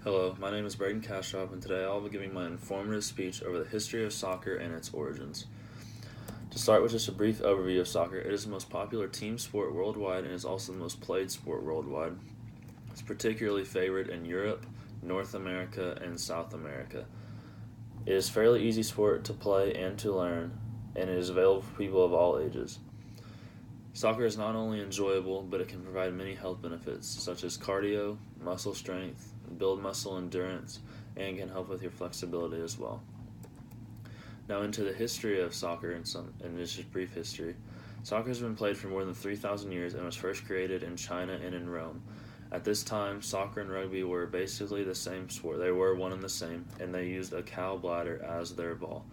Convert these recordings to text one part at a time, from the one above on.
Hello, my name is Braden Kastrop, and today I'll be giving my informative speech over the history of soccer and its origins. To start with just a brief overview of soccer, it is the most popular team sport worldwide and is also the most played sport worldwide. It's particularly favored in Europe, North America, and South America. It is a fairly easy sport to play and to learn, and it is available for people of all ages. Soccer is not only enjoyable, but it can provide many health benefits, such as cardio, muscle strength, build muscle endurance, and can help with your flexibility as well. Now into the history of soccer and this is brief history. Soccer has been played for more than 3,000 years and was first created in China and in Rome. At this time, soccer and rugby were basically the same sport. They were one and the same, and they used a cow bladder as their ball.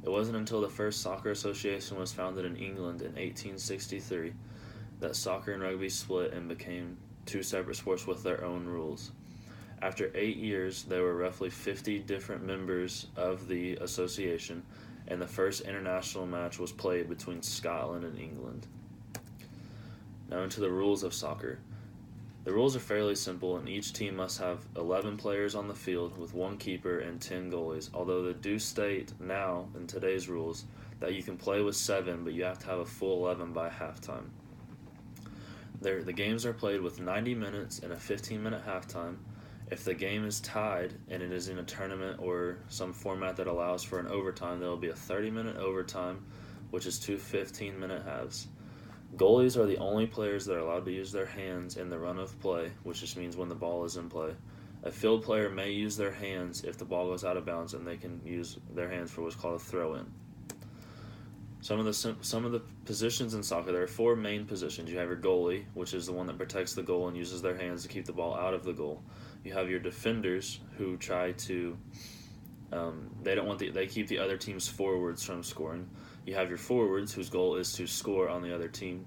It wasn't until the first soccer association was founded in England in 1863 that soccer and rugby split and became two separate sports with their own rules. After 8 years, there were roughly 50 different members of the association, and the first international match was played between Scotland and England. Now, into the rules of soccer. The rules are fairly simple, and each team must have 11 players on the field with one keeper and 10 goalies, although they do state now, in today's rules, that you can play with 7, but you have to have a full 11 by halftime. The games are played with 90 minutes and a 15-minute halftime. If the game is tied and it is in a tournament or some format that allows for an overtime, there will be a 30-minute overtime, which is two 15-minute halves. Goalies are the only players that are allowed to use their hands in the run of play, which just means when the ball is in play. A field player may use their hands if the ball goes out of bounds, and they can use their hands for what's called a throw-in. Some of the positions in soccer, there are 4 main positions. You have your goalie, which is the one that protects the goal and uses their hands to keep the ball out of the goal. You have your defenders, who try to they keep the other team's forwards from scoring. You have your forwards, whose goal is to score on the other team.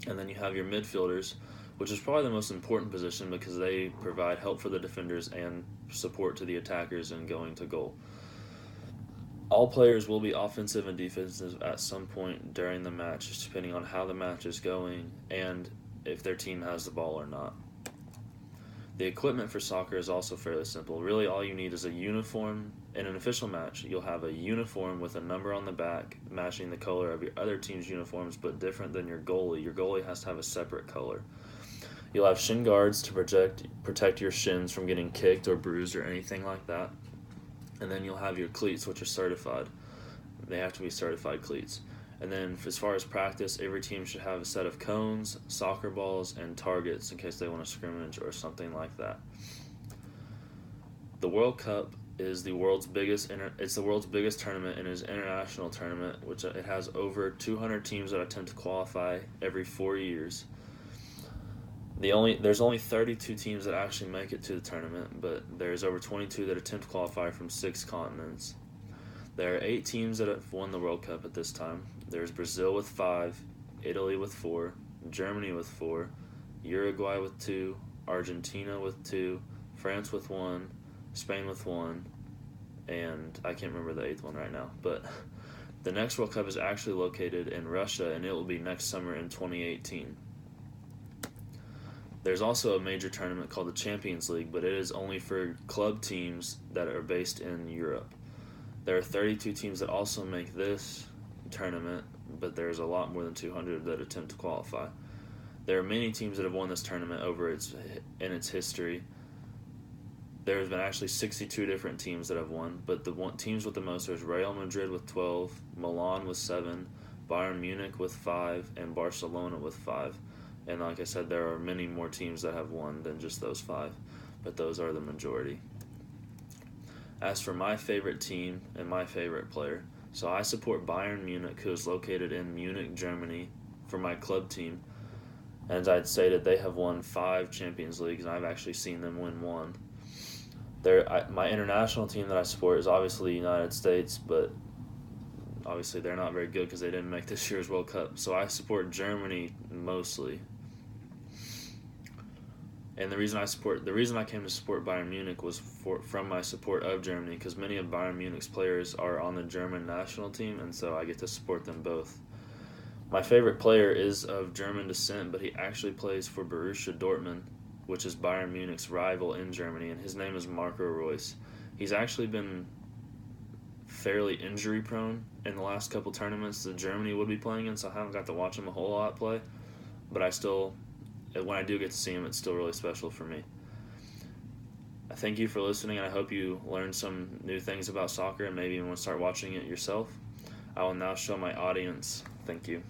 And then you have your midfielders, which is probably the most important position because they provide help for the defenders and support to the attackers in going to goal. All players will be offensive and defensive at some point during the match, just depending on how the match is going and if their team has the ball or not. The equipment for soccer is also fairly simple. Really, all you need is a uniform. In an official match, you'll have a uniform with a number on the back matching the color of your other team's uniforms, but different than your goalie. Your goalie has to have a separate color. You'll have shin guards to protect your shins from getting kicked or bruised or anything like that. And then you'll have your cleats, which are certified. They have to be certified cleats. And then as far as practice, every team should have a set of cones, soccer balls, and targets in case they want to scrimmage or something like that. The World Cup is the world's biggest tournament, and is an international tournament, which it has over 200 teams that attempt to qualify every 4 years. There's only 32 teams that actually make it to the tournament, but there's over 22 that attempt to qualify from 6 continents. There are 8 teams that have won the World Cup at this time. There's Brazil with 5, Italy with 4, Germany with 4, Uruguay with 2, Argentina with 2, France with 1, Spain with 1, and I can't remember the 8th one right now. But the next World Cup is actually located in Russia, and it will be next summer in 2018. There's also a major tournament called the Champions League, but it is only for club teams that are based in Europe. There are 32 teams that also make this tournament, but there's a lot more than 200 that attempt to qualify. There are many teams that have won this tournament in its history. There have been actually 62 different teams that have won, but the teams with the most are Real Madrid with 12, Milan with 7, Bayern Munich with 5, and Barcelona with 5. And like I said, there are many more teams that have won than just those 5, but those are the majority. As for my favorite team and my favorite player, so I support Bayern Munich, who is located in Munich, Germany, for my club team. As I'd stated, they have won 5 Champions Leagues, and I've actually seen them win 1. My international team that I support is obviously the United States, but obviously they're not very good because they didn't make this year's World Cup. So I support Germany mostly. And the reason I came to support Bayern Munich was from my support of Germany, because many of Bayern Munich's players are on the German national team, and so I get to support them both. My favorite player is of German descent, but he actually plays for Borussia Dortmund, which is Bayern Munich's rival in Germany, and his name is Marco Reus. He's actually been fairly injury prone in the last couple tournaments that Germany would be playing in, so I haven't got to watch him a whole lot play. But when I do get to see him, it's still really special for me. I thank you for listening, and I hope you learned some new things about soccer and maybe you want to start watching it yourself. I will now show my audience. Thank you.